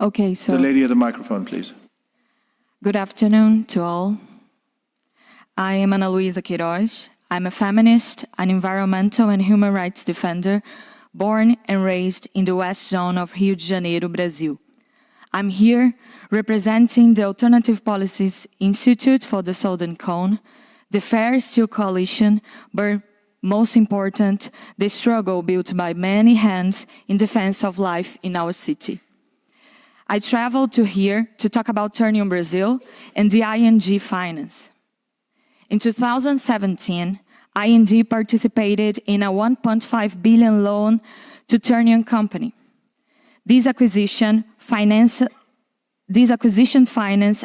Okay, so... The lady at the microphone, please. Good afternoon to all. I am Ana Luisa Queiroz. I'm a feminist, an environmental and human rights defender, born and raised in the West Zone of Rio de Janeiro, Brazil. I'm here representing the Alternative Policies Institute for the Southern Cone, the Fair Steel Coalition, but most important, the struggle built by many hands in defense of life in our city. I traveled to here to talk about Ternium Brasil and the ING finance. In 2017, ING participated in a 1.5 billion loan to Ternium company. This acquisition finance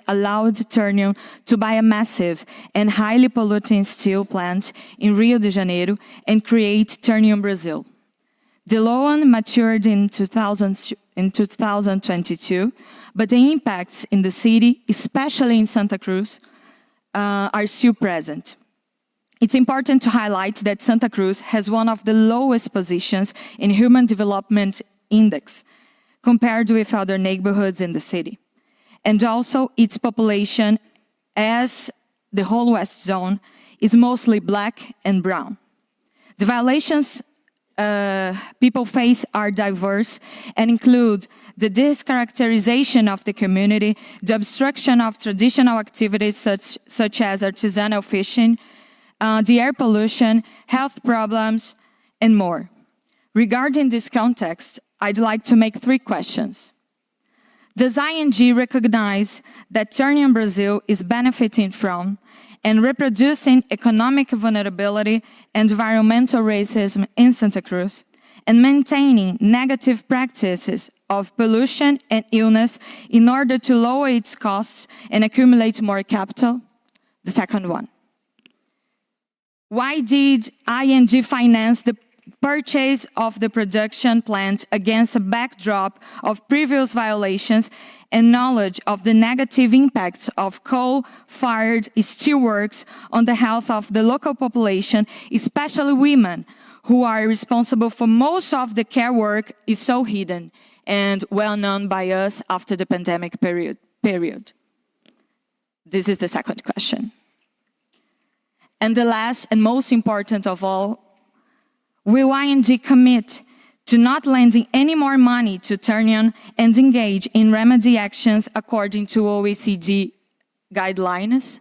allowed Ternium to buy a massive and highly polluting steel plant in Rio de Janeiro and create Ternium Brasil. The loan matured in 2022, but the impacts in the city, especially in Santa Cruz, are still present. It's important to highlight that Santa Cruz has one of the lowest positions in Human Development Index compared with other neighborhoods in the city. And also its population, as the whole West Zone, is mostly black and brown. The violations people face are diverse and include the discharacterization of the community, the obstruction of traditional activities such as artisanal fishing, the air pollution, health problems, and more. Regarding this context, I'd like to make 3 questions. Does ING recognize that Ternium Brasil is benefiting from and reproducing economic vulnerability and environmental racism in Santa Cruz, and maintaining negative practices of pollution and illness in order to lower its costs and accumulate more capital? The second one. Why did ING finance the purchase of the production plant against a backdrop of previous violations and knowledge of the negative impacts of coal-fired steelworks on the health of the local population, especially women, who are responsible for most of the care work, is so hidden and well known by us after the pandemic period. This is the second question. And the last and most important of all, will ING commit to not lending any more money to Ternium and engage in remedy actions according to OECD guidelines?